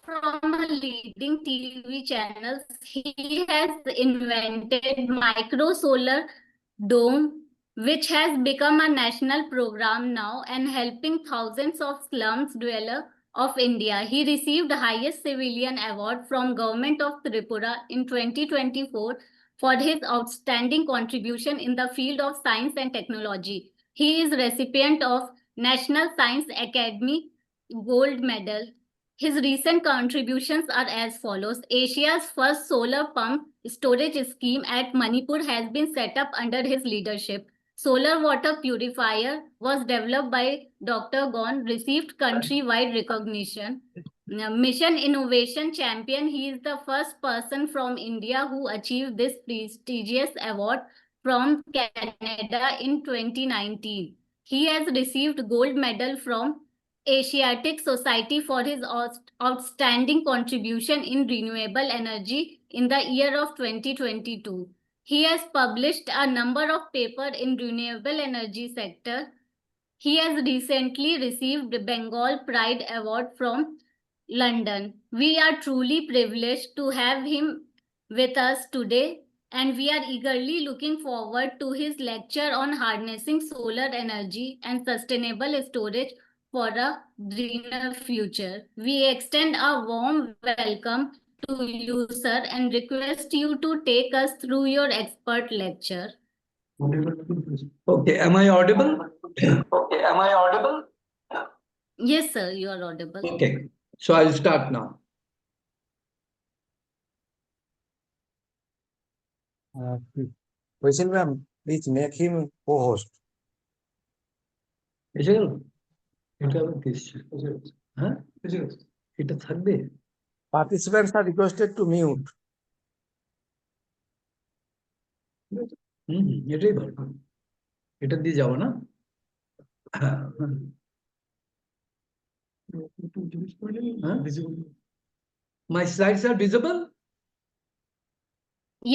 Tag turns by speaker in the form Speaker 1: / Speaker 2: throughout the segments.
Speaker 1: from a leading TV channels. He has invented micro solar dome, which has become a national program now and helping thousands of slums dwellers of India. He received the highest civilian award from Government of Tripura in 2024 for his outstanding contribution in the field of science and technology. He is recipient of National Science Academy Gold Medal. His recent contributions are as follows. Asia's first solar pump storage scheme at Manipur has been set up under his leadership. Solar water purifier was developed by Dr. Gon, received countrywide recognition. Mission Innovation Champion, he is the first person from India who achieved this prestigious award from Canada in 2019. He has received gold medal from Asiatic Society for his outstanding contribution in renewable energy in the year of 2022. He has published a number of papers in renewable energy sector. He has recently received the Bengal Pride Award from London. We are truly privileged to have him with us today, and we are eagerly looking forward to his lecture on harnessing solar energy and sustainable storage for a greener future. We extend a warm welcome to you, sir, and request you to take us through your expert lecture.
Speaker 2: Okay, am I audible?
Speaker 3: Okay, am I audible?
Speaker 1: Yes, sir, you are audible.
Speaker 2: Okay, so I'll start now.
Speaker 4: Rachel ma'am, please make him co-host.
Speaker 2: এটা থাকবে
Speaker 4: Participants are requested to mute.
Speaker 2: এটাই ভালো এটা দিয়ে যাবো না My slides are visible?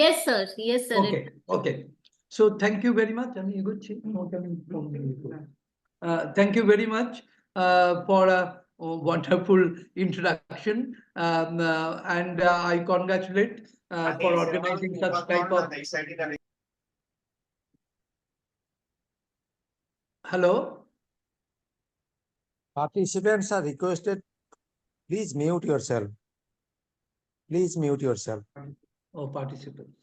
Speaker 1: Yes, sir. Yes, sir.
Speaker 2: Okay, okay. So thank you very much. Thank you very much for a wonderful introduction, and I congratulate for organizing such type of. Hello.
Speaker 4: Participants are requested, please mute yourself. Please mute yourself.
Speaker 2: Oh, participants.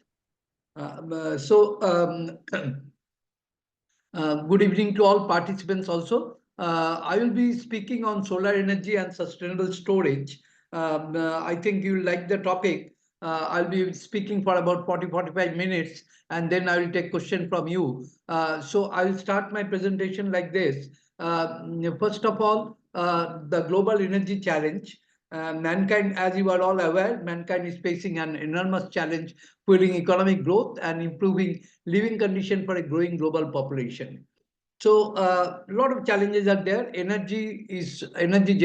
Speaker 2: Good evening to all participants also. I will be speaking on solar energy and sustainable storage. I think you'll like the topic. I'll be speaking for about 40-45 minutes, and then I will take question from you. So I'll start my presentation like this. First of all, the global energy challenge. Mankind, as you are all aware, mankind is facing an enormous challenge, fueling economic growth and improving living condition for a growing global population. So a lot of challenges are there. Energy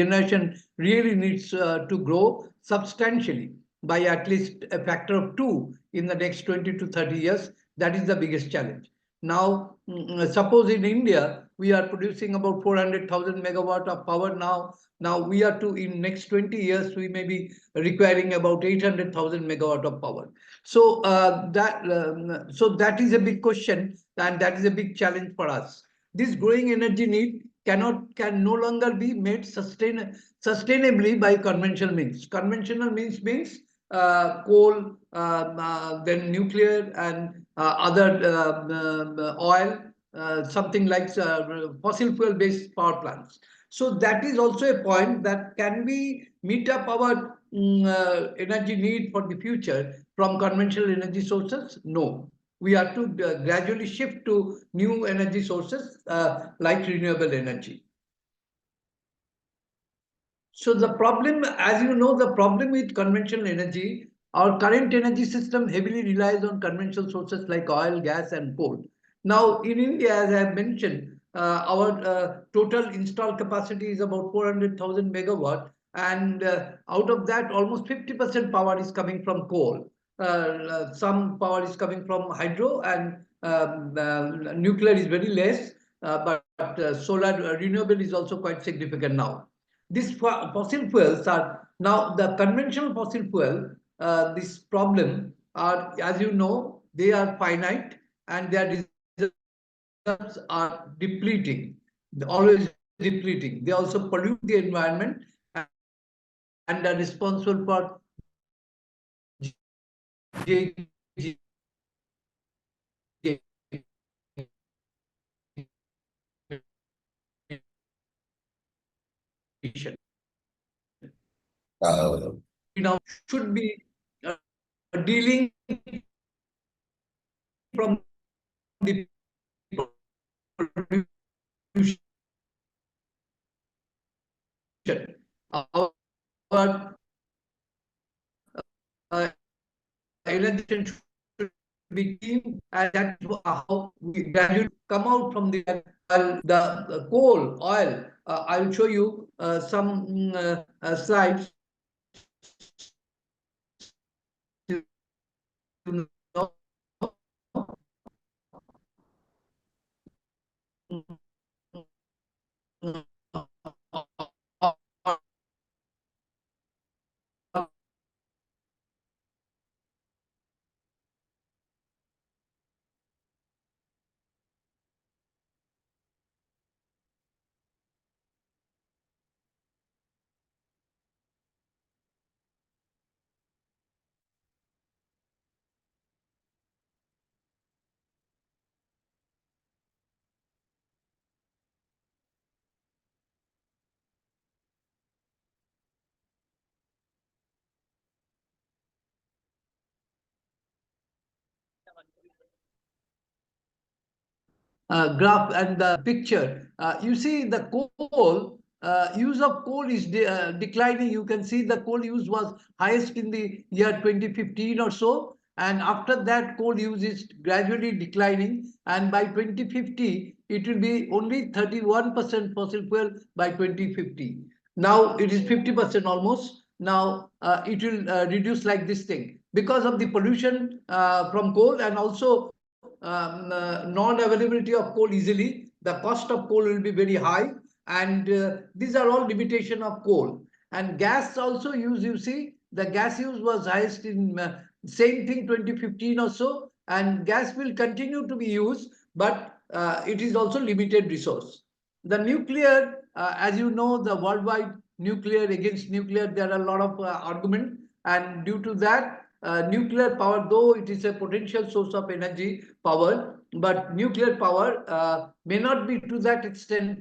Speaker 2: generation really needs to grow substantially by at least a factor of 2 in the next 20 to 30 years. That is the biggest challenge. Now, suppose in India, we are producing about 400,000 megawatt of power now. Now we are to, in next 20 years, we may be requiring about 800,000 megawatt of power. So that is a big question, and that is a big challenge for us. This growing energy need can no longer be made sustainably by conventional means. Conventional means coal, then nuclear, and other oil, something like fossil fuel based power plants. So that is also a point that can we meet up our energy need for the future from conventional energy sources? No. We have to gradually shift to new energy sources like renewable energy. So the problem, as you know, the problem with conventional energy, our current energy system heavily relies on conventional sources like oil, gas, and coal. Now in India, as I have mentioned, our total installed capacity is about 400,000 megawatt, and out of that, almost 50% power is coming from coal. Some power is coming from hydro, and nuclear is very less, but solar renewable is also quite significant now. These fossil fuels are now the conventional fossil fuel. This problem are, as you know, they are finite and their reserves are depleting, always depleting. They also pollute the environment and are responsible for now should be dealing from the pollution. Our energy should be clean, and that's how we gradually come out from the coal, oil. I will show you some slides. Graph and the picture, you see the coal use of coal is declining. You can see the coal use was highest in the year 2015 or so, and after that coal use is gradually declining, and by 2050 it will be only 31% fossil fuel by 2050. Now it is 50% almost. Now it will reduce like this thing because of the pollution from coal, and also non-availability of coal easily. The cost of coal will be very high, and these are all limitation of coal. And gas also use, you see, the gas use was highest in same thing 2015 or so, and gas will continue to be used, but it is also limited resource. The nuclear, as you know, the worldwide nuclear against nuclear, there are a lot of argument, and due to that, nuclear power, though it is a potential source of energy power, but nuclear power may not be to that extent,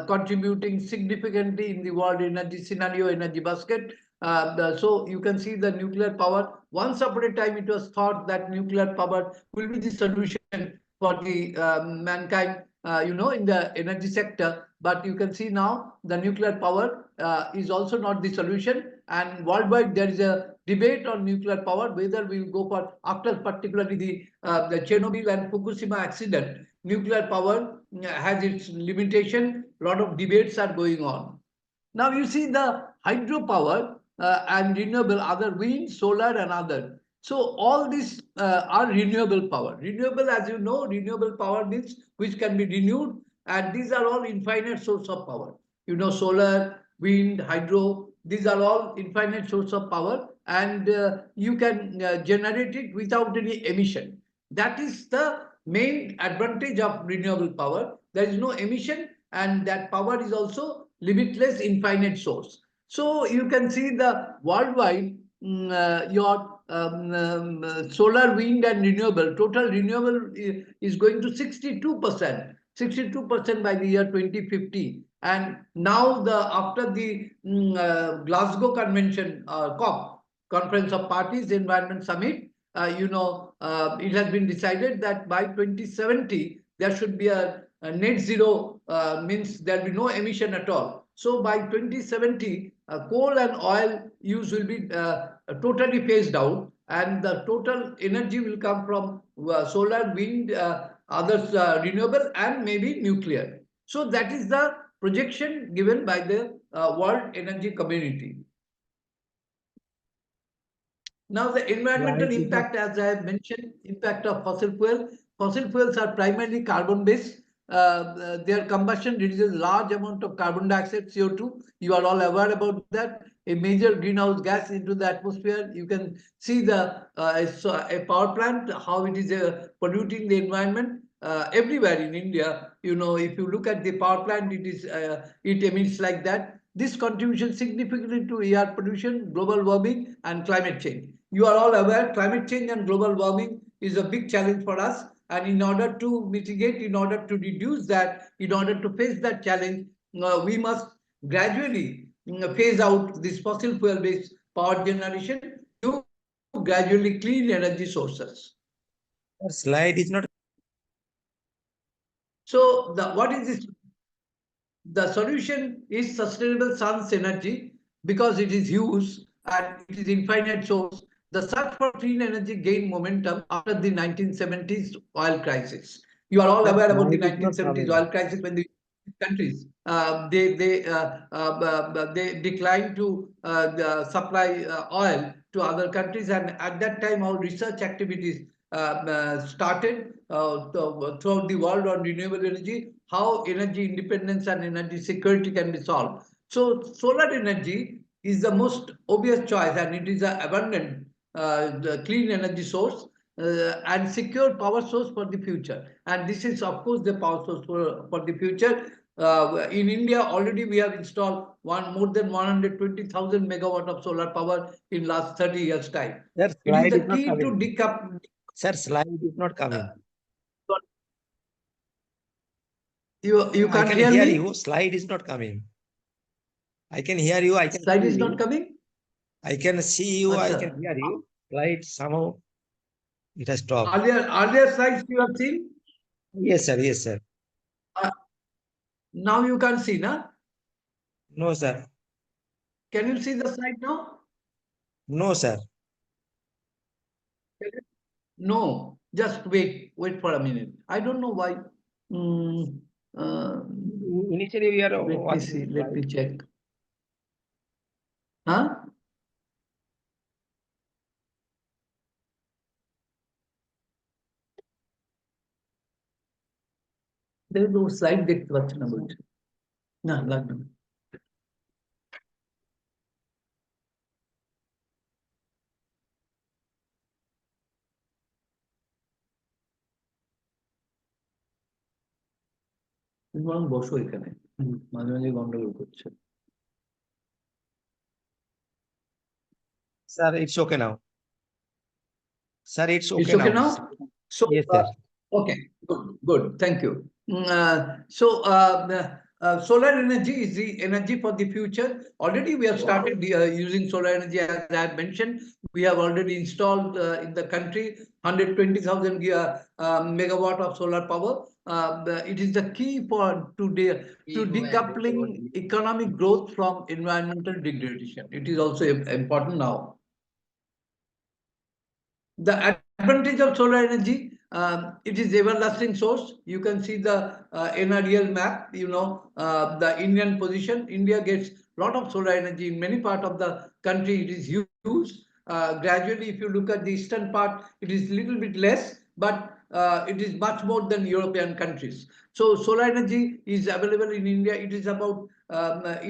Speaker 2: contributing significantly in the world energy scenario, energy basket. So you can see the nuclear power. Once upon a time, it was thought that nuclear power will be the solution for the mankind, in the energy sector. But you can see now the nuclear power is also not the solution. And worldwide, there is a debate on nuclear power, whether we will go for, after particularly the Chernobyl and Fukushima accident, nuclear power has its limitation. A lot of debates are going on. Now you see the hydropower and renewable, other wind, solar and other. So all these are renewable power. Renewable, as you know, renewable power means which can be renewed, and these are all infinite source of power. Solar, wind, hydro, these are all infinite source of power, and you can generate it without any emission. That is the main advantage of renewable power. There is no emission, and that power is also limitless, infinite source. So you can see the worldwide your solar, wind and renewable, total renewable is going to 62%. 62% by the year 2050. And now after the Glasgow Convention, COP, Conference of Parties Environment Summit, it has been decided that by 2070 there should be a net zero, means there will be no emission at all. So by 2070, coal and oil use will be totally phased out, and the total energy will come from solar, wind, others renewable, and maybe nuclear. So that is the projection given by the World Energy Community. Now the environmental
Speaker 4: Right,
Speaker 2: impact, as I have mentioned, impact of fossil fuel. Fossil fuels are primarily carbon based, their combustion releases large amount of carbon dioxide, CO2. You are all aware about that. A major greenhouse gas into the atmosphere. You can see the a power plant, how it is polluting the environment. Everywhere in India, if you look at the power plant, it emits like that. This contributes significantly to air pollution, global warming, and climate change. You are all aware, climate change and global warming is a big challenge for us. And in order to mitigate, in order to reduce that, in order to face that challenge, we must gradually phase out this fossil fuel-based power generation to gradually clean energy sources.
Speaker 4: Slide is not.
Speaker 2: So what is this? The solution is sustainable sun's energy because it is huge and it is infinite source. The search for clean energy gained momentum after the 1970s oil crisis. You are all aware about the 1970s oil crisis when the countries they declined to supply oil to other countries, and at that time our research activities started throughout the world on renewable energy, how energy independence and energy security can be solved. So solar energy is the most obvious choice, and it is an abundant the clean energy source and secure power source for the future. And this is of course the power source for the future. In India already we have installed more than 120,000 megawatt of solar power in last 30 years time.
Speaker 4: Sir,
Speaker 2: It is
Speaker 4: slide
Speaker 2: the
Speaker 4: is not
Speaker 2: key to
Speaker 4: coming.
Speaker 2: decouple.
Speaker 4: Sir, slide is not coming.
Speaker 2: You
Speaker 4: I
Speaker 2: can't
Speaker 4: can
Speaker 2: hear
Speaker 4: hear
Speaker 2: me?
Speaker 4: you. Slide is not coming. I can hear you. I can
Speaker 2: Slide
Speaker 4: see
Speaker 2: is
Speaker 4: you.
Speaker 2: not coming?
Speaker 4: I can see you. I can
Speaker 2: Achha.
Speaker 4: hear you. Slide somehow it has stopped.
Speaker 2: Earlier slides you have seen?
Speaker 4: Yes, sir. Yes, sir.
Speaker 2: Now you can see, na?
Speaker 4: No, sir.
Speaker 2: Can you see the slide now?
Speaker 4: No, sir.
Speaker 2: No, just wait for a minute. I don't know why. Mm, uh,
Speaker 4: Initially, we are
Speaker 2: let me
Speaker 4: watching
Speaker 2: see,
Speaker 4: the
Speaker 2: let me
Speaker 4: slide.
Speaker 2: check. Huh? There is no slide দেখতে পাচ্ছি না বলছে না লাগবে না তুমি বরং বসো এখানে মাঝে মাঝে গন্ডগোল করছে
Speaker 4: Sir, it's okay now. Sir, it's
Speaker 2: It's
Speaker 4: okay
Speaker 2: okay
Speaker 4: now.
Speaker 2: now? So,
Speaker 4: Yes, sir.
Speaker 2: okay, good, thank you. Solar energy is the energy for the future. Already we have started using solar energy, as I have mentioned. We have already installed in the country 120,000 megawatt of solar power. It is the key to decoupling economic growth from environmental degradation. It is also important now. The advantage of solar energy, it is everlasting source. You can see the NREL map, the Indian position. India gets a lot of solar energy in many parts of the country. It is huge. Gradually, if you look at the eastern part, it is little bit less, but it is much more than European countries. So solar energy is available in India. It is about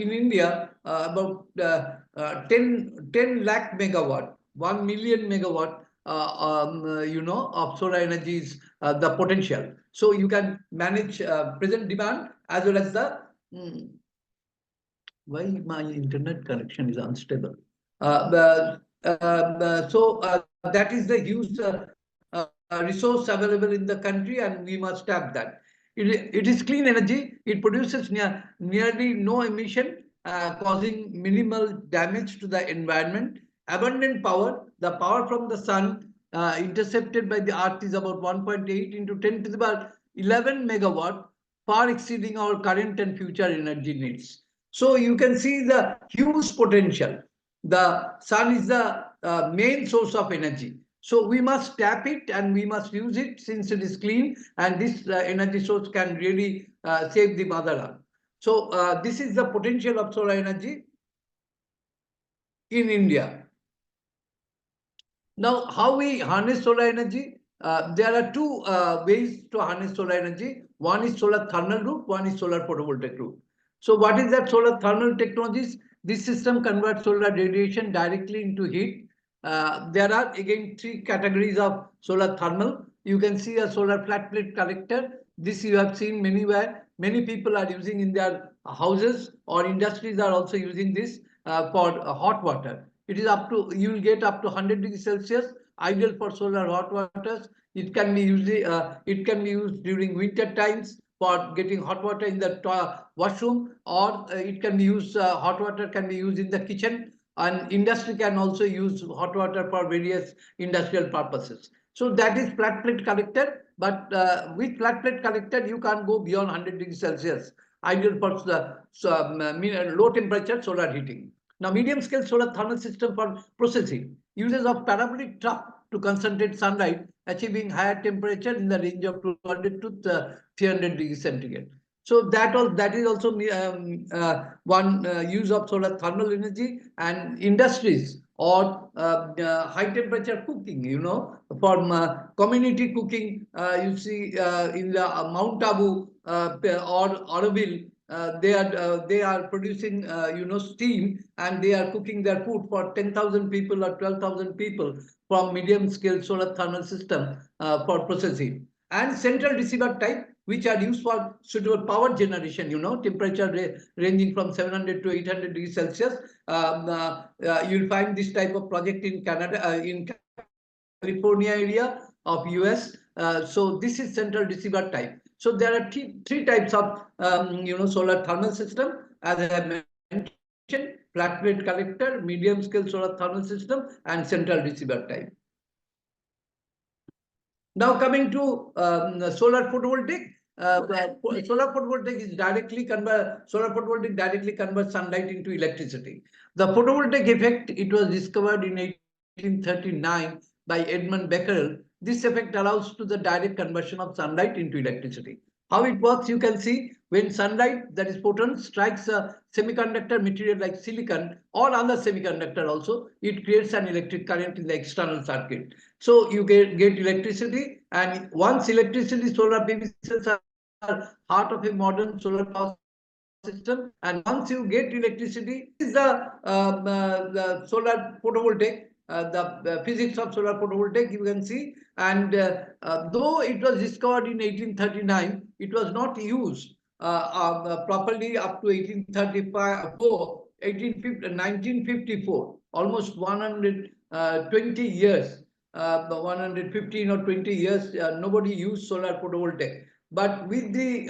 Speaker 2: in India about 10 lakh megawatt, 1 million megawatt of solar energy is the potential. So you can manage present demand as well as the why my internet connection is unstable. That is the huge resource available in the country, and we must tap that. It is clean energy. It produces nearly no emission, causing minimal damage to the environment. Abundant power. The power from the sun intercepted by the earth is about 1.8 into 10 to the power 11 megawatt, far exceeding our current and future energy needs. So you can see the huge potential. The sun is the main source of energy. So we must tap it and we must use it since it is clean, and this energy source can really save the mother earth. So this is the potential of solar energy in India. Now, how we harness solar energy? There are two ways to harness solar energy. One is solar thermal route, one is solar photovoltaic route. So what is that solar thermal technologies? This system converts solar radiation directly into heat. There are again 3 categories of solar thermal. You can see a solar flat plate collector. This you have seen anywhere. Many people are using in their houses, or industries are also using this for hot water. It is up to, you will get up to 100 degrees Celsius, ideal for solar hot waters. It can be used during winter times for getting hot water in the washroom, or it can be used, hot water can be used in the kitchen, and industry can also use hot water for various industrial purposes. So that is flat plate collector, but with flat plate collector you can't go beyond 100 degrees Celsius, ideal for low temperature solar heating. Now, medium scale solar thermal system for processing uses of parabolic trough to concentrate sunlight, achieving higher temperature in the range of 200 to 300 degrees centigrade. So that is also one use of solar thermal energy. And industries or high temperature cooking, for community cooking, you see in the Mount Abu or Auroville, they are producing steam, and they are cooking their food for 10,000 people or 12,000 people from medium scale solar thermal system for processing. And central receiver type, which are used for suitable power generation, temperature ranging from 700 to 800 degrees Celsius. You'll find this type of project in Canada, in California area of US. So this is central receiver type. So there are three types of solar thermal system, as I have mentioned: flat plate collector, medium scale solar thermal system, and central receiver type. Now coming to solar photovoltaic. Solar photovoltaic directly converts sunlight into electricity. The photovoltaic effect, it was discovered in 1839 by Edmund Becquerel. This effect allows to the direct conversion of sunlight into electricity. How it works, you can see when sunlight, that is photon, strikes a semiconductor material like silicon or other semiconductor also, it creates an electric current in the external circuit. So you get electricity, and once electricity, solar PV cells are heart of a modern solar power system. And once you get electricity, this is the solar photovoltaic. The physics of solar photovoltaic, you can see. And though it was discovered in 1839, it was not used properly up to 1834, 1954, almost 120 years, 115 or 20 years, nobody used solar photovoltaic. But with the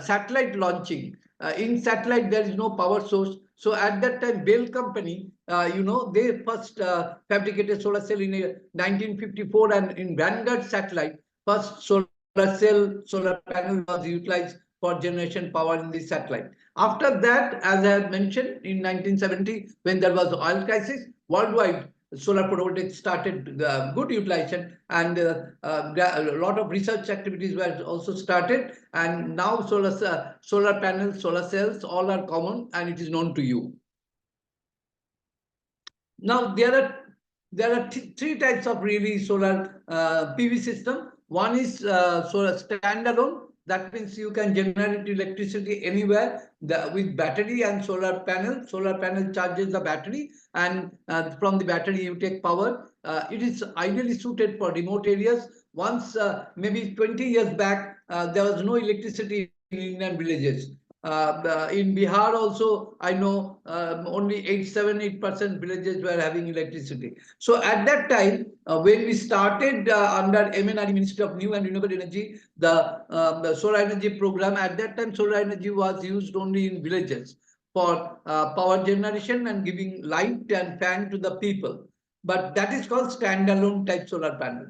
Speaker 2: satellite launching, in satellite there is no power source. So at that time, Bell company, they first fabricated solar cell in 1954, and in Vanguard satellite, first solar panel was utilized for generation power in the satellite. After that, as I had mentioned, in 1970, when there was oil crisis worldwide, solar photovoltaic started good utilization, and a lot of research activities were also started. And now solar panels, solar cells, all are common, and it is known to you. Now there are three types of really solar PV system. One is solar standalone. That means you can generate electricity anywhere with battery and solar panel. Solar panel charges the battery, and from the battery you take power. It is ideally suited for remote areas. Once, maybe 20 years back, there was no electricity in Indian villages. In Bihar also, I know only 8% villages were having electricity. So at that time, when we started under MNRE, Ministry of New and Renewable Energy, the solar energy program, at that time solar energy was used only in villages for power generation and giving light and fan to the people. But that is called standalone type solar panel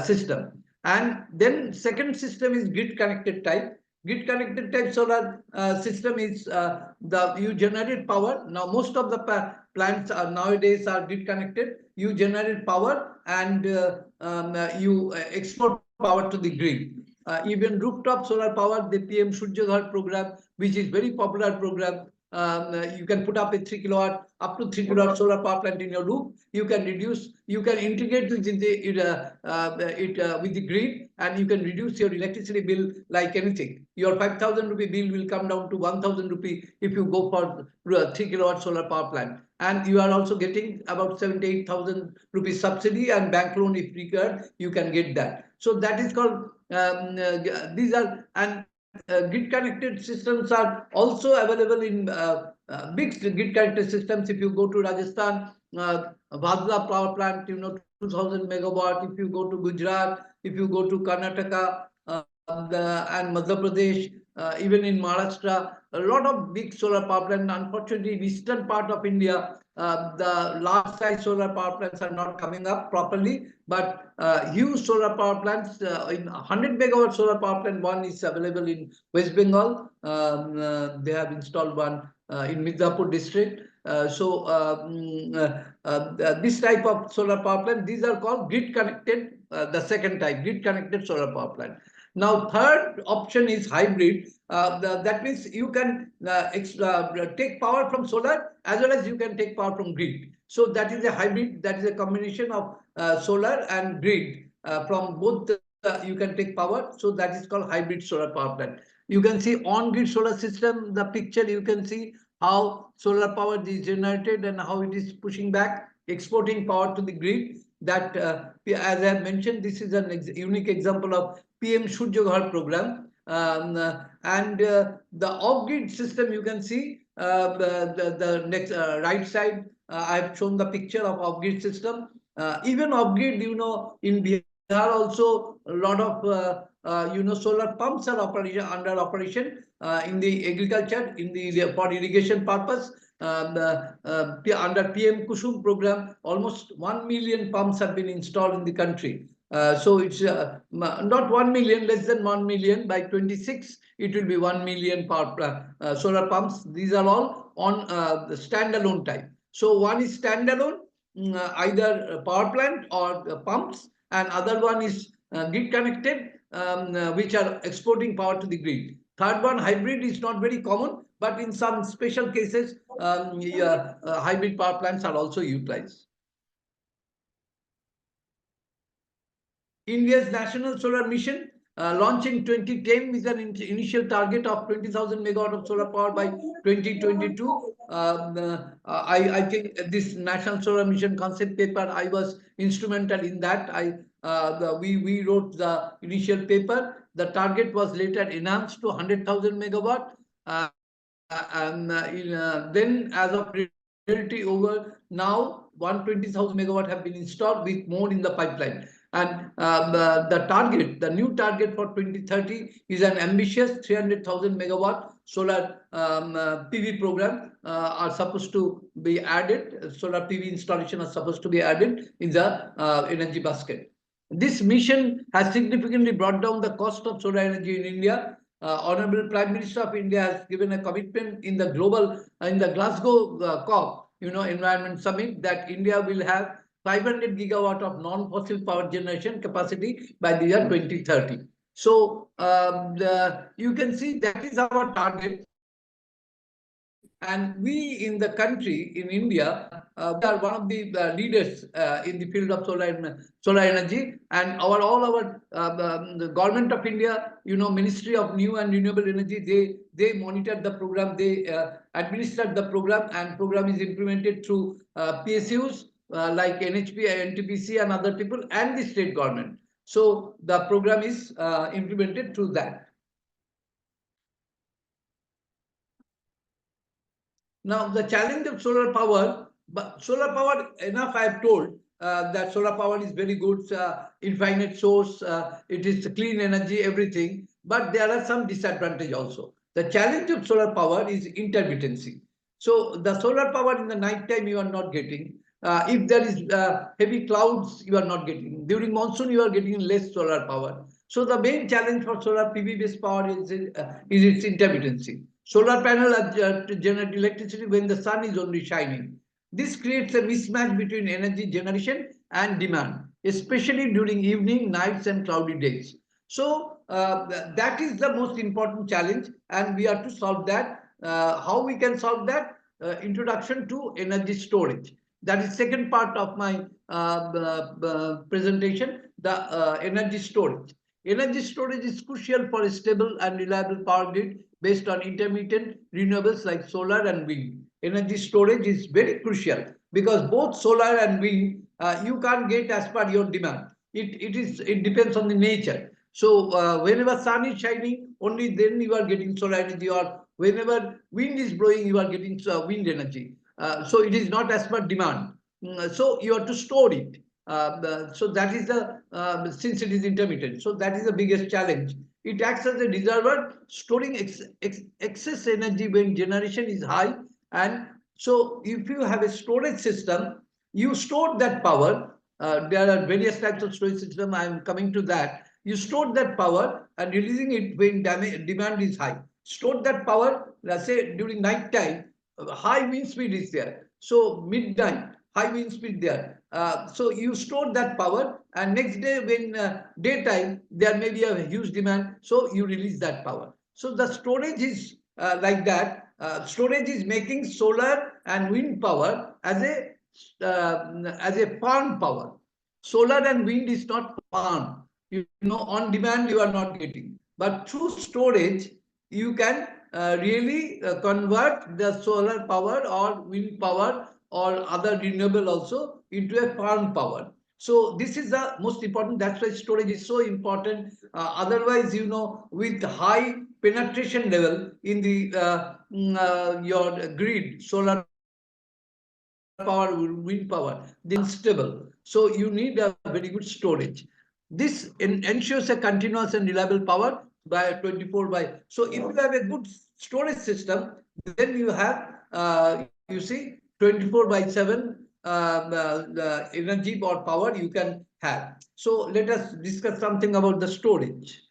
Speaker 2: system. And then second system is grid connected type. Grid connected type solar system is you generate power. Now most of the plants are nowadays are grid connected. You generate power, and you export power to the grid. Even rooftop solar power, the PM Surya Ghar program, which is very popular program, you can put up a 3 kilowatt, up to 3 kilowatt solar power plant in your roof. You can integrate with with the grid, and you can reduce your electricity bill like anything. Your 5,000 rupee bill will come down to 1,000 rupee if you go for 3 kilowatt solar power plant. And you are also getting about 78,000 rupees subsidy, and bank loan if required, you can get that. So that is called these are, and grid connected systems are also available in big grid connected systems. If you go to Rajasthan, Bhadla power plant, 2,000 megawatt. If you go to Gujarat, if you go to Karnataka and Madhya Pradesh, even in Maharashtra, a lot of big solar power plants. Unfortunately, in eastern part of India, the large size solar power plants are not coming up properly, but huge solar power plants, in 100 megawatt solar power plant, one is available in West Bengal. They have installed one in Midnapur district. This type of solar power plant, these are called grid connected, the second type, grid connected solar power plant. Now, third option is hybrid. That means you can take power from solar as well as you can take power from grid. So that is a hybrid, that is a combination of solar and grid. From both you can take power. So that is called hybrid solar power plant. You can see on-grid solar system, the picture, you can see how solar power is generated and how it is pushing back, exporting power to the grid. That, as I have mentioned, this is a unique example of PM Surya Ghar program. The off-grid system, you can see the next right side. I have shown the picture of off-grid system. Even off-grid, in Bihar also a lot of solar pumps are under operation in the agriculture, for irrigation purpose. Under PM Kusum program, almost 1 million pumps have been installed in the country. So it's not 1 million, less than 1 million. By 26, it will be 1 million solar pumps. These are all on the standalone type. So one is standalone, either power plant or pumps, and other one is grid connected, which are exporting power to the grid. Third one, hybrid, is not very common, but in some special cases, hybrid power plants are also utilized. India's National Solar Mission, launched in 2010 with an initial target of 20,000 megawatt of solar power by 2022. I think this National Solar Mission concept paper, I was instrumental in that. We wrote the initial paper. The target was later enhanced to 100,000 megawatt. Then, as of reality over, now 120,000 megawatt have been installed, with more in the pipeline. And the new target for 2030 is an ambitious 300,000 megawatt solar PV program are supposed to be added. Solar PV installation are supposed to be added in the energy basket. This mission has significantly brought down the cost of solar energy in India. Honorable Prime Minister of India has given a commitment in the Glasgow COP, Environment Summit, that India will have 500 gigawatt of non-fossil power generation capacity by the year 2030. So you can see that is our target. And we in the country, in India, we are one of the leaders in the field of solar energy. And the government of India, Ministry of New and Renewable Energy, they monitor the program, they administer the program, and program is implemented through PSUs like NHP, NTPC, and other people, and the state government. So the program is implemented through that. Now, the challenge of solar power, enough I have told that solar power is very good, infinite source, it is clean energy, everything, but there are some disadvantages also. The challenge of solar power is intermittency. So the solar power in the night time you are not getting. If there is heavy clouds, you are not getting. During monsoon, you are getting less solar power. So the main challenge for solar PV-based power is its intermittency. Solar panel generate electricity when the sun is only shining. This creates a mismatch between energy generation and demand, especially during evening, nights, and cloudy days. So that is the most important challenge, and we have to solve that. How we can solve that? Introduction to energy storage. That is second part of my presentation, the energy storage. Energy storage is crucial for a stable and reliable power grid based on intermittent renewables like solar and wind. Energy storage is very crucial because both solar and wind you can't get as per your demand. It depends on the nature. So whenever sun is shining, only then you are getting solar energy, or whenever wind is blowing, you are getting wind energy. So it is not as per demand. So you have to store it. So that is the since it is intermittent. So that is the biggest challenge. It acts as a reservoir, storing excess energy when generation is high. And so if you have a storage system, you store that power. There are various types of storage system. I am coming to that. You store that power and releasing it when demand is high. Store that power, let's say during night time, high wind speed is there. So midnight, high wind speed there. So you store that power, and next day when daytime, there may be a huge demand. So you release that power. So the storage is like that. Storage is making solar and wind power as a farm power. Solar and wind is not farm. You know, on demand you are not getting. But through storage, you can really convert the solar power or wind power or other renewable also into a farm power. So this is the most important. That's why storage is so important. Otherwise, you know, with high penetration level in the your grid, solar power, wind power, they are unstable. So you need a very good storage. This ensures a continuous and reliable power by 24 by. So if you have a good storage system, then you have, you see, 24 by 7 the energy or power you can have. So let us discuss something about the storage.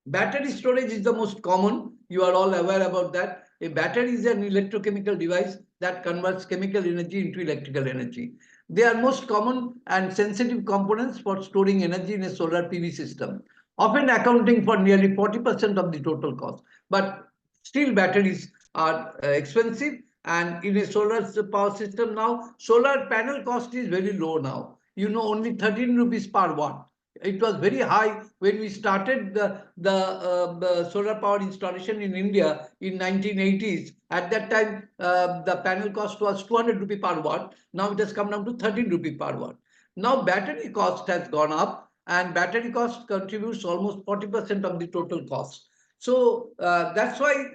Speaker 2: Battery storage is the most common. You are all aware about that. A battery is an electrochemical device that converts chemical energy into electrical energy. They are most common and sensitive components for storing energy in a solar PV system, often accounting for nearly 40% of the total cost. But still batteries are expensive, and in a solar power system now, solar panel cost is very low now. You know, only 13 rupees per watt. It was very high when we started the solar power installation in India in 1980s. At that time, the panel cost was 200 rupee per watt. Now it has come down to 13 rupee per watt. Now battery cost has gone up, and battery cost contributes almost 40% of the total cost. So that's why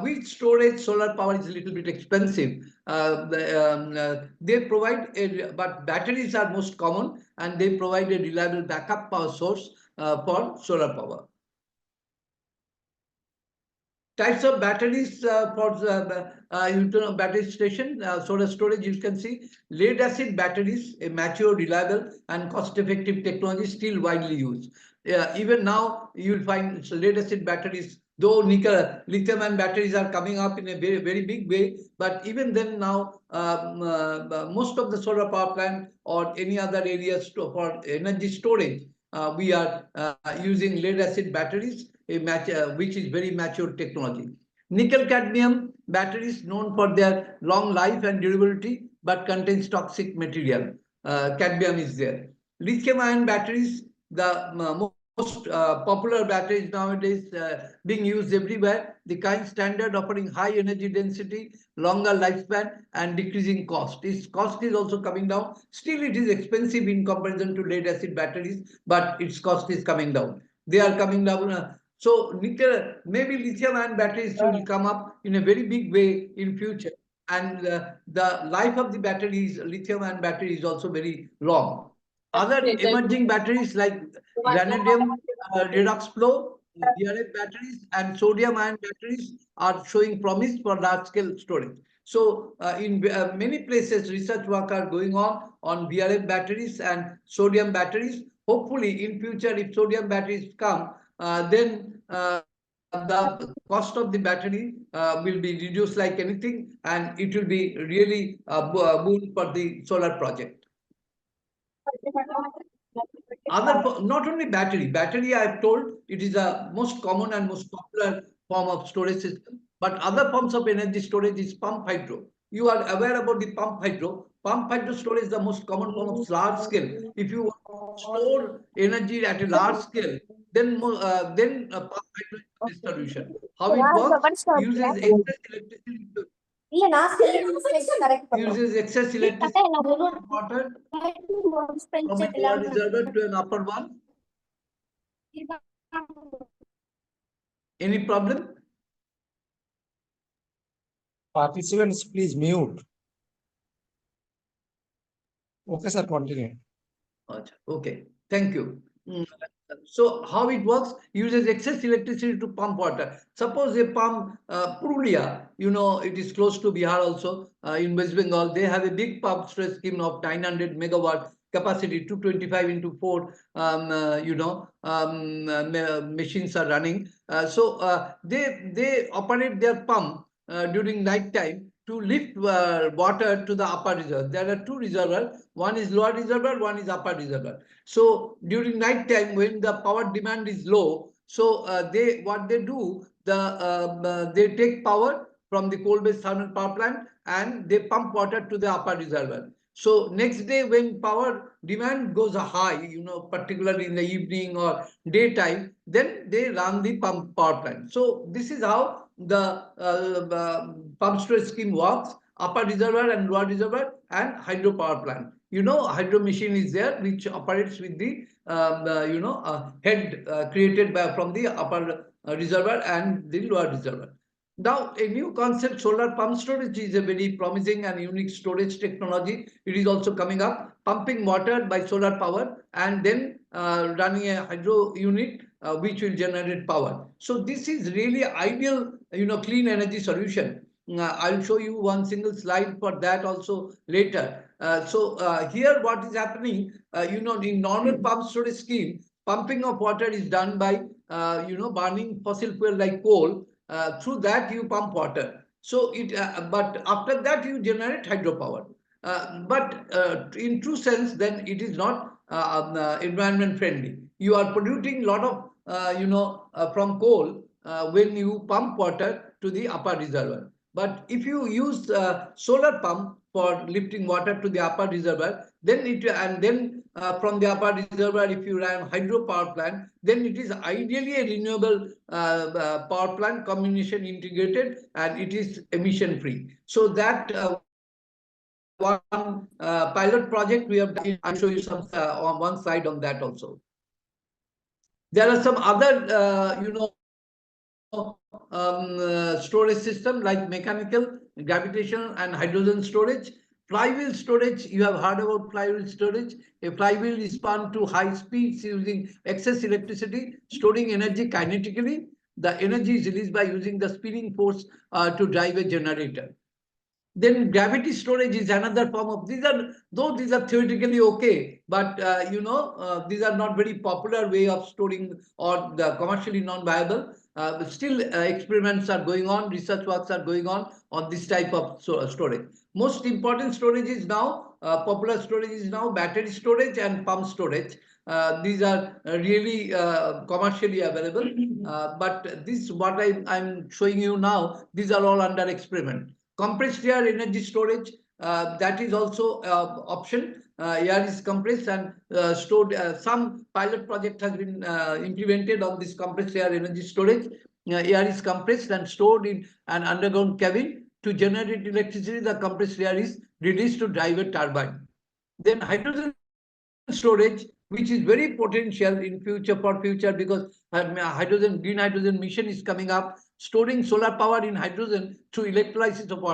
Speaker 2: with storage, solar power is a little bit expensive. They provide but batteries are most common, and they provide a reliable backup power source for solar power. Types of batteries for the battery station, solar storage, you can see lead acid batteries, a mature, reliable and cost-effective technology still widely used. Even now, you will find lead acid batteries, though nickel, lithium-ion batteries are coming up in a very, very big way. But even then now, most of the solar power plant or any other areas for energy storage, we are using lead acid batteries, which is very mature technology. Nickel cadmium batteries known for their long life and durability, but contains toxic material. Cadmium is there. Lithium ion batteries, the most popular batteries nowadays being used everywhere, the kind standard offering high energy density, longer lifespan and decreasing cost. Its cost is also coming down. Still it is expensive in comparison to lead acid batteries, but its cost is coming down. They are coming down. So nickel, maybe lithium ion batteries will come up in a very big way in future. And the life of the batteries, lithium ion battery is also very long. Other emerging batteries like vanadium redox flow, VRF batteries, and sodium ion batteries are showing promise for large scale storage. So in many places, research work are going on VRF batteries and sodium batteries. Hopefully, in future, if sodium batteries come, then the cost of the battery will be reduced like anything, and it will be really a boon for the solar project. Other, not only battery I have told, it is the most common and most popular form of storage system. But other forms of energy storage is pump hydro. You are aware about the pump hydro. Pump hydro storage is the most common form of large scale. If you store energy at a large scale, then pump hydro is the best solution. How it works? Uses excess electricity. Uses excess electricity water from a lower reservoir to an upper one. Any problem?
Speaker 4: Participants, please mute. Okay, sir, continue.
Speaker 2: Okay, thank you. So how it works? Uses excess electricity to pump water. Suppose a pump, Purulia, you know, it is close to Bihar also, in West Bengal, they have a big pump stress scheme of 900 megawatt capacity, 225 into 4, machines are running. They operate their pump during night time to lift water to the upper reservoir. There are two reservoirs, one is lower reservoir, one is upper reservoir. So during night time when the power demand is low, so they take power from the coal-based thermal power plant and they pump water to the upper reservoir. So next day when power demand goes high, you know, particularly in the evening or daytime, then they run the pump power plant. So this is how the pump storage scheme works: upper reservoir and lower reservoir and hydro power plant. You know, hydro machine is there which operates with the head created from the upper reservoir and the lower reservoir. Now, a new concept, solar pump storage, is a very promising and unique storage technology. It is also coming up, pumping water by solar power and then running a hydro unit which will generate power. So this is really ideal, you know, clean energy solution. I'll show you one single slide for that also later. Here what is happening, in normal pump storage scheme, pumping of water is done by, burning fossil fuel like coal. Through that you pump water. So but after that you generate hydropower. But in true sense, then it is not environment friendly. You are polluting a lot of, from coal when you pump water to the upper reservoir. But if you use solar pump for lifting water to the upper reservoir, then from the upper reservoir, if you run hydro power plant, then it is ideally a renewable power plant, combination integrated, and it is emission free. So that one pilot project we have done. I'll show you some on one slide on that also. There are some other, storage system like mechanical, gravitational, and hydrogen storage. Flywheel storage, you have heard about flywheel storage. A flywheel is spun to high speeds using excess electricity, storing energy kinetically. The energy is released by using the spinning force to drive a generator. Then gravity storage is another form of, these are theoretically okay, but these are not very popular way of storing or the commercially non-viable. But still experiments are going on, research works are going on this type of storage. Most important storage is now, popular storage is now battery storage and pump storage. These are really commercially available, but this what I'm showing you now, these are all under experiment. Compressed air energy storage, that is also option. Air is compressed and stored. Some pilot project has been implemented on this compressed air energy storage. Air is compressed and stored in an underground cabin. To generate electricity, the compressed air is released to drive a turbine. Then hydrogen storage, which is very potential in future because green hydrogen mission is coming up, storing solar power in hydrogen through electrolysis of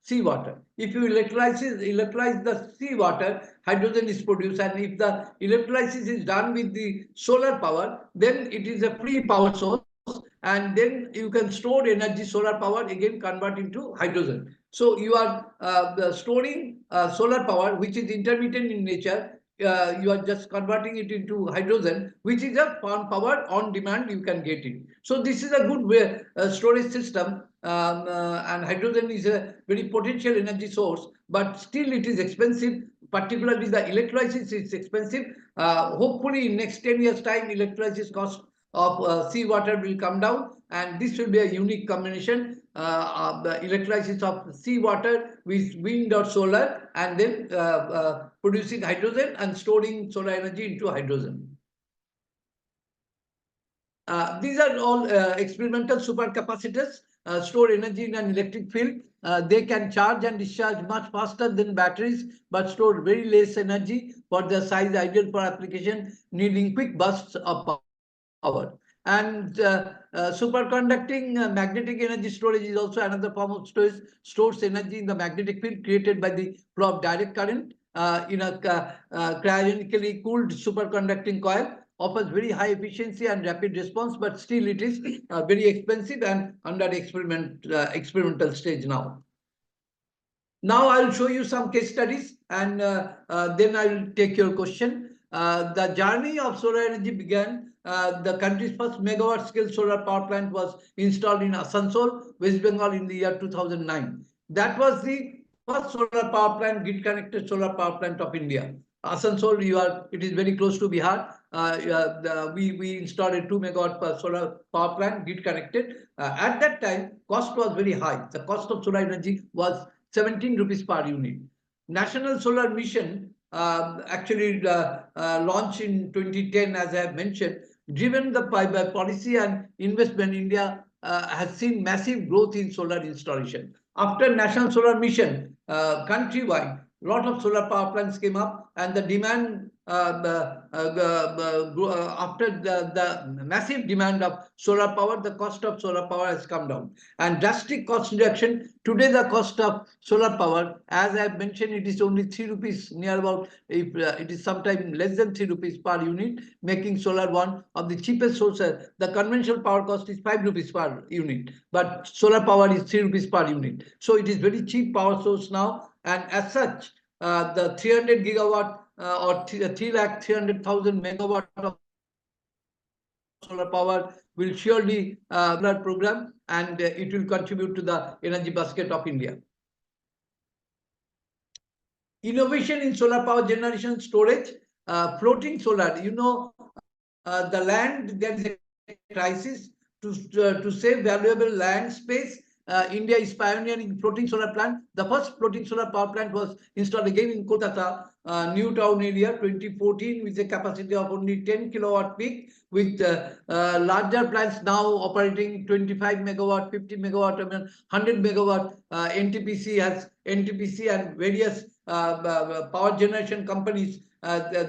Speaker 2: seawater. If you electrolyze the seawater, hydrogen is produced, and if the electrolysis is done with the solar power, then it is a free power source, and then you can store energy, solar power, again convert into hydrogen. So you are storing solar power, which is intermittent in nature. You are just converting it into hydrogen, which is a power on demand, you can get it. So this is a good way, storage system, and hydrogen is a very potential energy source, but still it is expensive, particularly the electrolysis is expensive. Hopefully in next 10 years time, electrolysis cost of seawater will come down, and this will be a unique combination of the electrolysis of seawater with wind or solar, and then producing hydrogen and storing solar energy into hydrogen. These are all experimental supercapacitors, store energy in an electric field. They can charge and discharge much faster than batteries, but store very less energy for their size, ideal for application needing quick bursts of power. And superconducting magnetic energy storage is also another form of storage. Stores energy in the magnetic field created by the flow of direct current in a cryogenically cooled superconducting coil. Offers very high efficiency and rapid response, but still it is very expensive and under experimental stage now. Now I'll show you some case studies, and then I'll take your question. The journey of solar energy began. The country's first megawatt scale solar power plant was installed in Asansol, West Bengal in the year 2009. That was the first solar power plant, grid connected solar power plant of India. Asansol, it is very close to Bihar. We installed a 2 megawatt solar power plant, grid connected. At that time, cost was very high. The cost of solar energy was 17 rupees per unit. National Solar Mission actually launched in 2010, as I have mentioned. Driven by policy and investment, India has seen massive growth in solar installation. After National Solar Mission, countrywide, a lot of solar power plants came up, and the demand after the massive demand of solar power, the cost of solar power has come down, and drastic cost reduction. Today, the cost of solar power, as I have mentioned, it is only 3 rupees, near about, if it is sometimes less than 3 rupees per unit, making solar one of the cheapest sources. The conventional power cost is 5 rupees per unit, but solar power is 3 rupees per unit. So it is very cheap power source now, and as such, the 300 gigawatt or 3,300,000 megawatt of solar power will surely program, and it will contribute to the energy basket of India. Innovation in solar power generation storage, floating solar. The land, there is a crisis. To save valuable land space, India is pioneering floating solar plant. The first floating solar power plant was installed again in Kolkata, New Town area, 2014, with a capacity of only 10 kilowatt peak, with larger plants now operating 25 megawatt, 50 megawatt, 100 megawatt. NTPC and various power generation companies,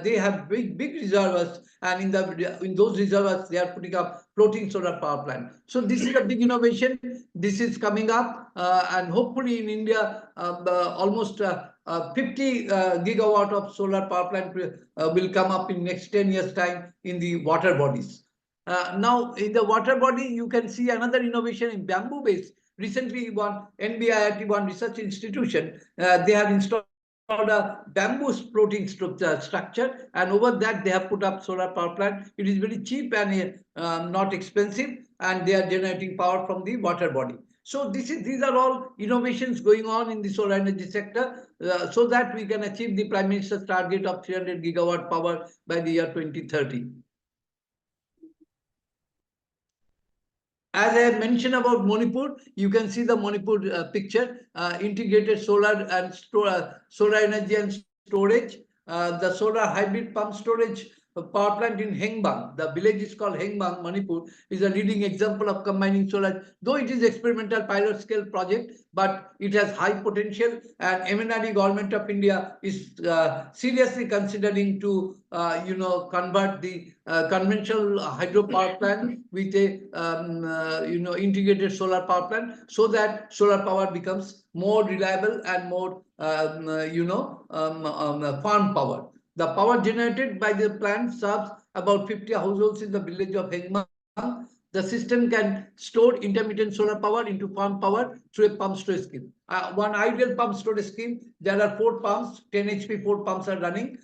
Speaker 2: they have big reservoirs, and in those reservoirs they are putting up floating solar power plant. So this is a big innovation. This is coming up, and hopefully in India almost 50 gigawatt of solar power plant will come up in next 10 years time in the water bodies. Now in the water body, you can see another innovation in bamboo base. Recently, NBIIT, one research institution, they have installed a bamboo floating structure, and over that they have put up solar power plant. It is very cheap and not expensive, and they are generating power from the water body. So these are all innovations going on in the solar energy sector, so that we can achieve the Prime Minister's target of 300 gigawatt power by the year 2030. As I have mentioned about Manipur, you can see the Manipur picture, integrated solar and solar energy and storage. The solar hybrid pump storage power plant in Hengbang, the village is called Hengbang, Manipur, is a leading example of combining solar. Though it is experimental pilot scale project, but it has high potential, and MNRE government of India is seriously considering to convert the conventional hydro power plant with a integrated solar power plant, so that solar power becomes more reliable and more farm power. The power generated by the plant serves about 50 households in the village of Hengmang. The system can store intermittent solar power into farm power through a pump storage scheme. One ideal pump storage scheme, there are 4 pumps, 10 HP 4 pumps are running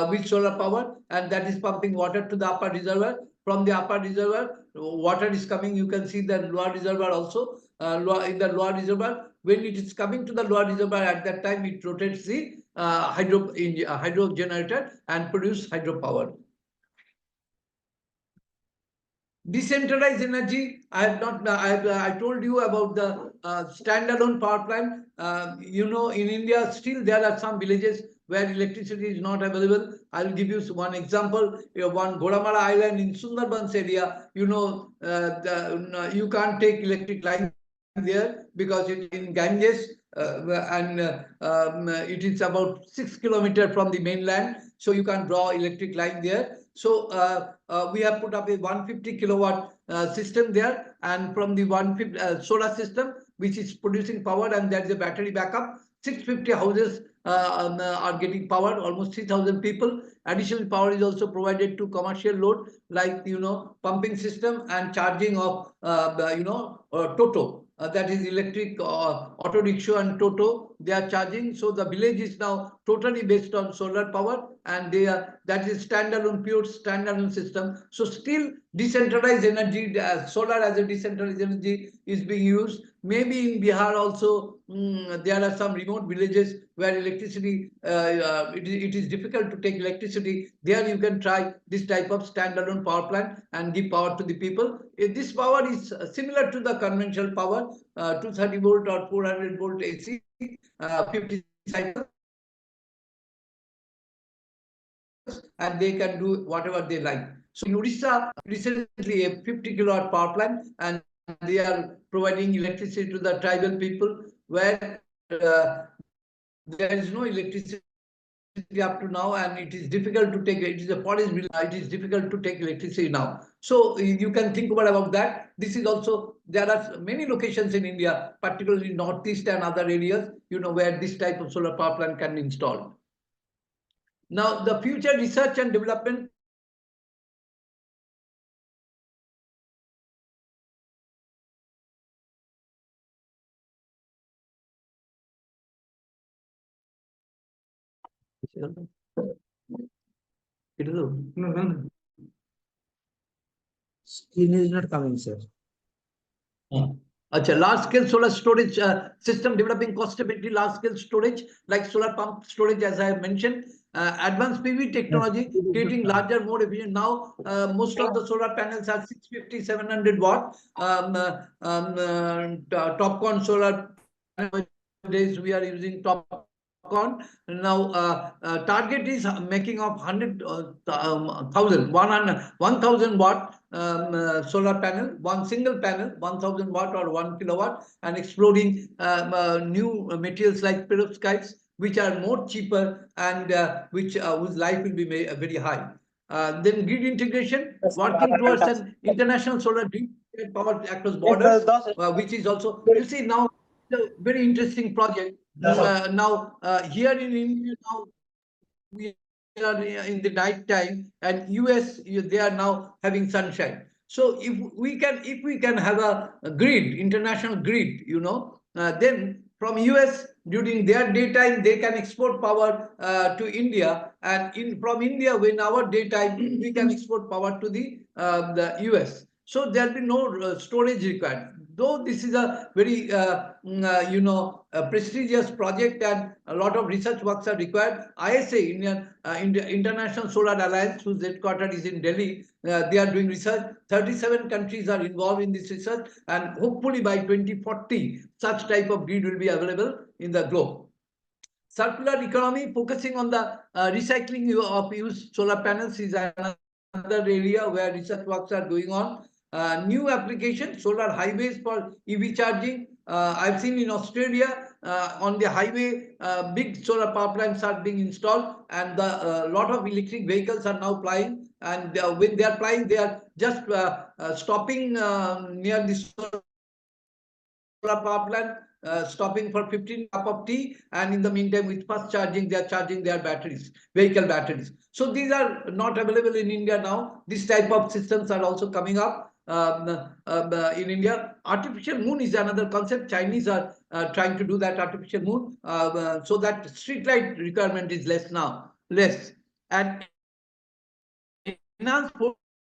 Speaker 2: with solar power, and that is pumping water to the upper reservoir. From the upper reservoir, water is coming. You can see the lower reservoir also. In the lower reservoir, when it is coming to the lower reservoir, at that time it rotates the hydro generator and produce hydropower. Decentralized energy, I have not, I told you about the standalone power plant. In India, still there are some villages where electricity is not available. I'll give you one example. One Goramara Island in Sundarbans area, you can't take electric line there because it's in Ganges, it is about 6 kilometers from the mainland, so you can draw electric line there. So we have put up a 150 kilowatt system there, and from the 150 solar system which is producing power, and there is a battery backup. 650 houses are getting power, almost 3,000 people. Additional power is also provided to commercial load like pumping system and charging of Toto. That is electric auto rickshaw and Toto, they are charging. So the village is now totally based on solar power, and that is standalone, pure standalone system. So still decentralized energy, solar as a decentralized energy is being used. Maybe in Bihar also there are some remote villages where electricity, it is difficult to take electricity. There you can try this type of standalone power plant and give power to the people. This power is similar to the conventional power, 230 volt or 400 volt AC, 50 cycles, and they can do whatever they like. So in Odisha, recently a 50 kilowatt power plant, and they are providing electricity to the tribal people where there is no electricity up to now, and it is difficult to take. It is a forest village. It is difficult to take electricity now. So you can think about that. This is also, there are many locations in India, particularly northeast and other areas, where this type of solar power plant can be installed. Now, the future research and development.
Speaker 4: No. Screen is not coming, sir.
Speaker 2: Large scale solar storage system developing cost effective large scale storage like solar pump storage, as I have mentioned. Advanced PV technology, creating larger, more efficient. Now, most of the solar panels are 650, 700 watt. Topcon solar days we are using Topcon. Now, target is making of 1,000 watt solar panel, one single panel, 1,000 watt or 1 kilowatt, and exploring new materials like perovskites, which are more cheaper and whose life will be very high. Then grid integration, working towards an international solar grid power across borders, which is also, you see now, a very interesting project. Now, here in India, now we are in the night time, and US, they are now having sunshine. So if we can have a grid, international grid, then from US during their daytime they can export power to India, and from India, when our daytime, we can export power to the US. So there will be no storage required. Though this is a very a prestigious project and a lot of research works are required, ISA, International Solar Alliance, whose headquarters is in Delhi, they are doing research. 37 countries are involved in this research, and hopefully by 2040, such type of grid will be available in the globe. Circular economy, focusing on the recycling of used solar panels, is another area where research works are going on. New application, solar highways for EV charging. I've seen in Australia on the highway, big solar power plants are being installed, and a lot of electric vehicles are now plying. And when they are plying, they are just stopping near the solar power plant, stopping for 15 cup of tea, and in the meantime, with fast charging, they are charging their batteries, vehicle batteries. So these are not available in India now. This type of systems are also coming up in India. Artificial moon is another concept. Chinese are trying to do that artificial moon, so that street light requirement is less now, and enhanced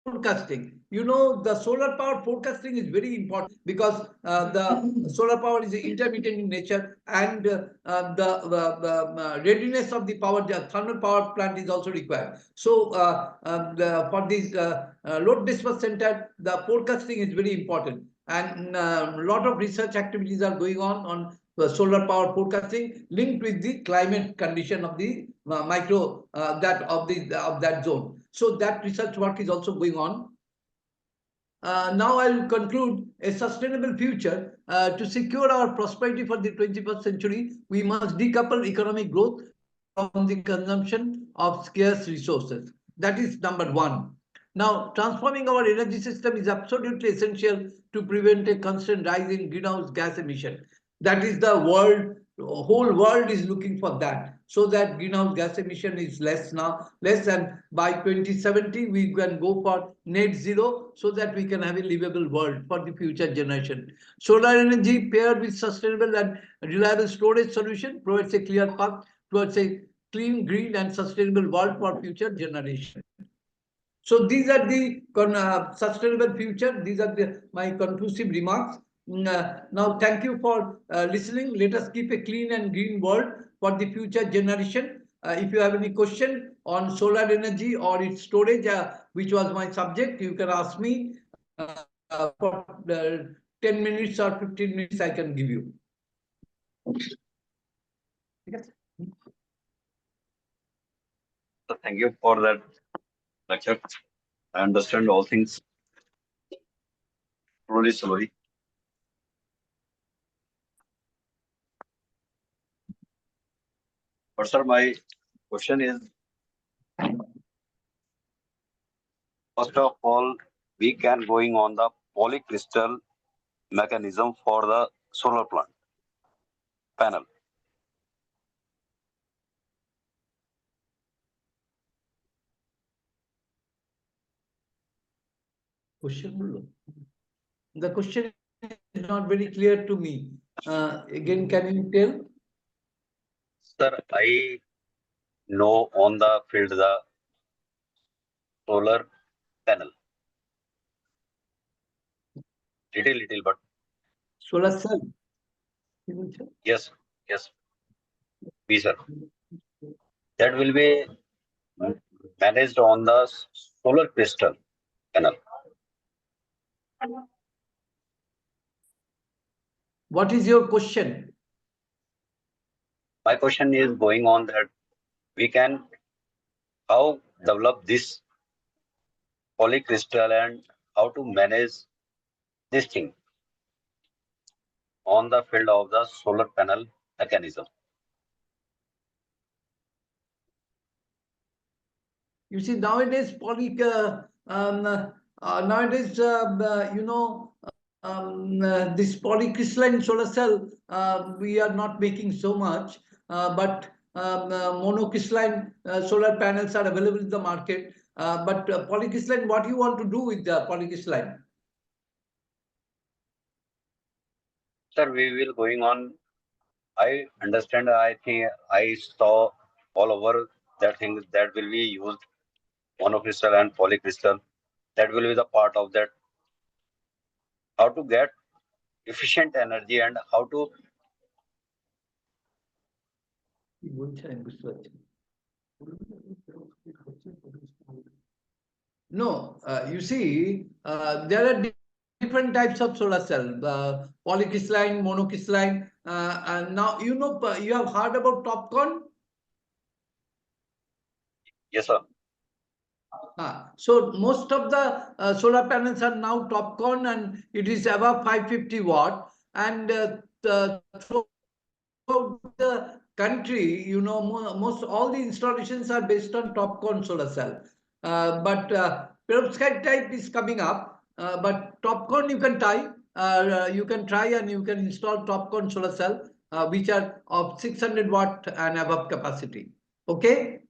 Speaker 2: forecasting. The solar power forecasting is very important because the solar power is intermittent in nature, and the readiness of the power, the thermal power plant is also required. So for this load dispatch center, the forecasting is very important, and a lot of research activities are going on the solar power forecasting linked with the climate condition of the micro of that zone. So that research work is also going on. Now I'll conclude a sustainable future. To secure our prosperity for the 21st century, we must decouple economic growth from the consumption of scarce resources. That is number one. Now, transforming our energy system is absolutely essential to prevent a constant rise in greenhouse gas emission. That is the whole world is looking for that, so that greenhouse gas emission is less, and by 2070 we can go for net zero, so that we can have a livable world for the future generation. Solar energy paired with sustainable and reliable storage solution provides a clear path towards a clean, green and sustainable world for future generation. So these are the sustainable future. These are my conclusive remarks. Now, thank you for listening. Let us keep a clean and green world for the future generation. If you have any question on solar energy or its storage, which was my subject, you can ask me for 10 minutes or 15 minutes I can give you. Yes.
Speaker 5: So thank you for that lecture. I understand all things slowly. But sir, my question is, first of all, we can going on the polycrystal mechanism for the solar plant panel.
Speaker 2: The question is not very clear to me. Again, can you tell?
Speaker 5: Sir, I know on the field the solar panel. Little, but
Speaker 2: Solar cell.
Speaker 5: yes, be sir. That will be managed on the solar crystal panel.
Speaker 2: What is your question?
Speaker 5: My question is going on that we can how develop this polycrystal and how to manage this thing on the field of the solar panel mechanism.
Speaker 2: You see, nowadays, this polycrystalline solar cell, we are not making so much, but monocrystalline solar panels are available in the market. But polycrystalline, what you want to do with the polycrystalline?
Speaker 5: Sir, we will going on. I understand. I think I saw all over that thing that will be used monocrystal and polycrystal. That will be the part of that. How to get efficient energy and how to
Speaker 2: No, you see, there are different types of solar cell, polycrystalline, monocrystalline, and now you have heard about TOPCon?
Speaker 5: yes sir.
Speaker 2: So most of the solar panels are now TOPCon, and it is above 550 watt, and throughout the country, most all the installations are based on TOPCon solar cell. But perovskite type is coming up, but TOPCon you can try and you can install TOPCon solar cell, which are of 600 watt and above capacity. Okay.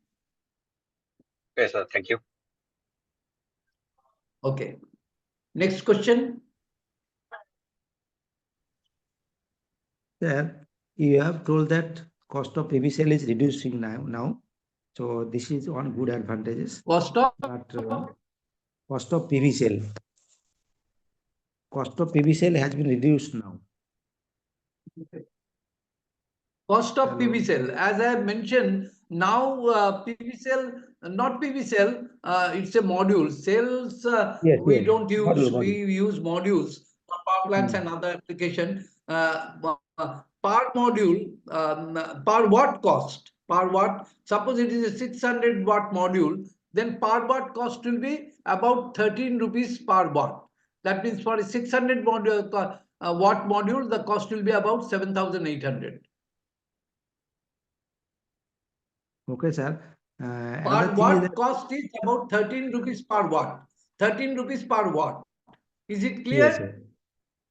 Speaker 5: Okay, sir. Thank you.
Speaker 2: Okay. Next question.
Speaker 4: Sir, you have told that cost of PV cell is reducing now. So this is one good advantages.
Speaker 2: Cost of?
Speaker 4: But Cost of PV cell. Cost of PV cell has been reduced now.
Speaker 2: Cost of
Speaker 4: Hello.
Speaker 2: PV cell, as I have mentioned, now PV cell, not PV cell, it's a module. Cells,
Speaker 4: Yes,
Speaker 2: we
Speaker 4: yes.
Speaker 2: don't use,
Speaker 4: Module,
Speaker 2: we
Speaker 4: module.
Speaker 2: use modules for power plants and other application. Per module, per watt cost, per watt, suppose it is a 600 watt module, then per watt cost will be about 13 rupees per watt. That means for a 600 module, watt module, the cost will be about 7,800.
Speaker 4: Okay, sir.
Speaker 2: Per
Speaker 4: Another thing is
Speaker 2: watt
Speaker 4: that
Speaker 2: cost is about 13 rupees per watt. 13 rupees per watt. Is it clear?
Speaker 4: yes, sir.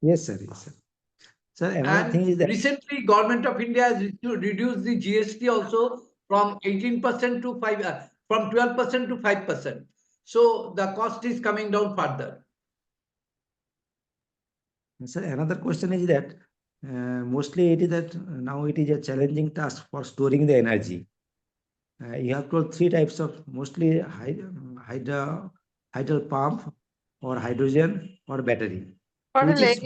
Speaker 4: Yes, sir. Yes, sir. Sir, another thing
Speaker 2: And
Speaker 4: is that
Speaker 2: recently, Government of India has reduced the GST also from 18% to 5, from 12% to 5%. So the cost is coming down further.
Speaker 4: sir, another question is that mostly it is that now it is a challenging task for storing the energy. You have told three types of mostly hydro pump or hydrogen or battery. Which is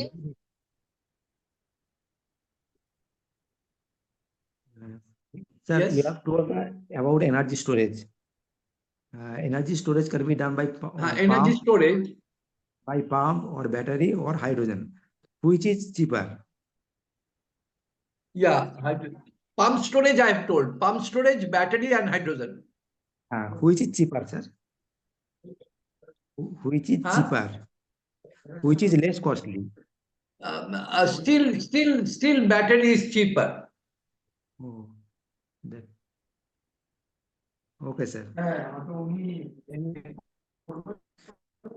Speaker 4: sir, you
Speaker 2: Yes.
Speaker 4: have told about energy storage. Energy storage can be done by
Speaker 2: Energy storage.
Speaker 4: pump or battery or hydrogen. Which is cheaper?
Speaker 2: Yeah. Pump storage, I have told. Pump storage, battery, and hydrogen.
Speaker 4: Which is cheaper, sir? Which is
Speaker 2: Huh?
Speaker 4: cheaper? Which is less costly?
Speaker 2: Still, battery is cheaper.
Speaker 4: Oh, that. Okay, sir.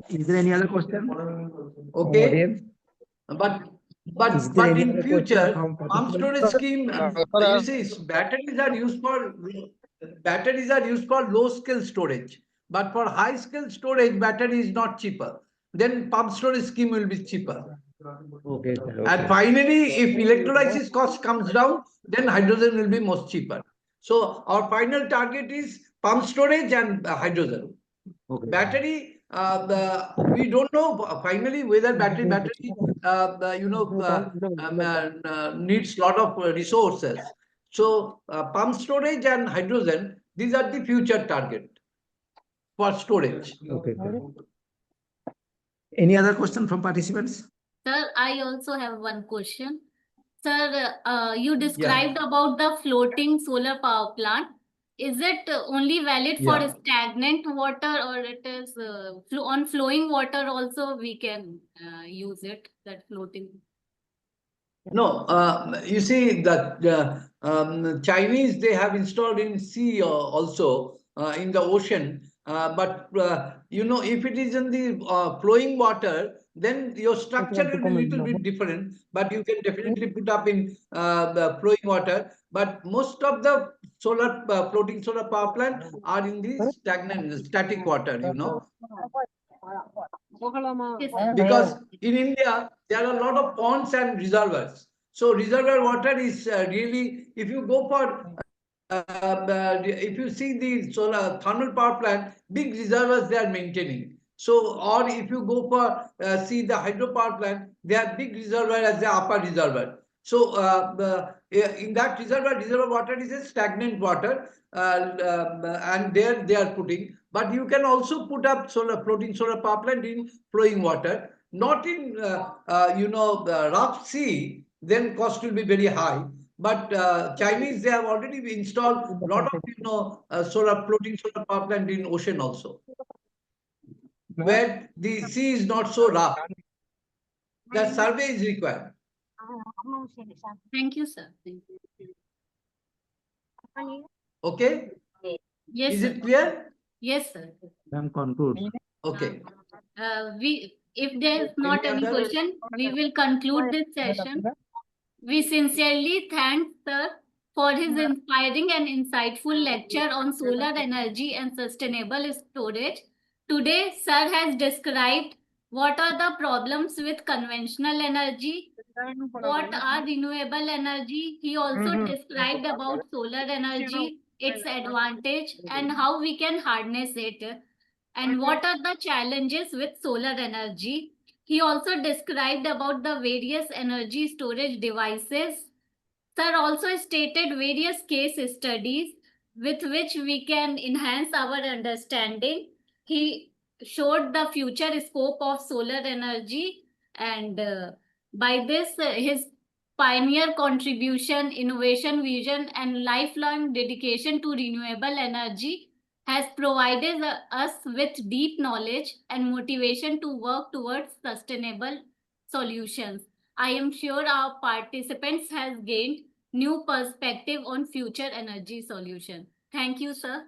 Speaker 4: Is there any other question?
Speaker 2: Okay.
Speaker 4: Audience? Is there
Speaker 2: But
Speaker 4: any
Speaker 2: in
Speaker 4: other question
Speaker 2: future,
Speaker 4: from
Speaker 2: pump
Speaker 4: participants?
Speaker 2: storage scheme, you see, batteries are used for low scale storage. But for high scale storage, battery is not cheaper. Then pump storage scheme will be cheaper.
Speaker 4: Okay, sir.
Speaker 2: And
Speaker 4: Okay.
Speaker 2: finally, if electrolysis cost comes down, then hydrogen will be most cheaper. So our final target is pump storage and hydrogen.
Speaker 4: Okay.
Speaker 2: Battery, we don't know finally whether battery needs lot of resources. So pump storage and hydrogen, these are the future target for storage.
Speaker 4: Okay, sir. Any other question from participants?
Speaker 1: Sir, I also have one question. Sir, you described about the floating solar power plant. Is it only valid for
Speaker 2: Yeah.
Speaker 1: stagnant water, or it is on flowing water also we can use it, that floating?
Speaker 2: No, you see that Chinese, they have installed in sea also, in the ocean. But if it is in the flowing water, then your structure will be a little bit different. But you can definitely put up in the flowing water. But most of the floating solar power plant are in the static water.
Speaker 1: Yes, sir.
Speaker 2: Because in India, there are a lot of ponds and reservoirs. So reservoir water is really, if you go for, if you see the solar thermal power plant, big reservoirs they are maintaining. So, or if you go for see the hydropower plant, they have big reservoir as the upper reservoir. So, in that reservoir water is a stagnant water, and there they are putting. But you can also put up floating solar power plant in flowing water, not in rough sea. Then cost will be very high. But Chinese, they have already installed a lot of floating solar power plant in ocean also, where the sea is not so rough. The survey is required.
Speaker 1: Thank you, sir. Thank you.
Speaker 2: Okay?
Speaker 1: Yes,
Speaker 2: Is
Speaker 1: sir.
Speaker 2: it clear?
Speaker 1: Yes, sir.
Speaker 4: Conclude.
Speaker 2: Okay.
Speaker 1: If there is not any
Speaker 2: other-
Speaker 1: question, we will conclude this session. We sincerely thank Sir for his inspiring and insightful lecture on solar energy and sustainable storage. Today, Sir has described what are the problems with conventional energy, what are renewable energy. He also described about solar energy, its advantage, and how we can harness it. and what are the challenges with solar energy. He also described about the various energy storage devices. Sir also stated various case studies with which we can enhance our understanding. He showed the future scope of solar energy, and by this, his pioneer contribution, innovation vision, and lifelong dedication to renewable energy has provided us with deep knowledge and motivation to work towards sustainable solutions. I am sure our participants has gained new perspective on future energy solution. Thank you, sir.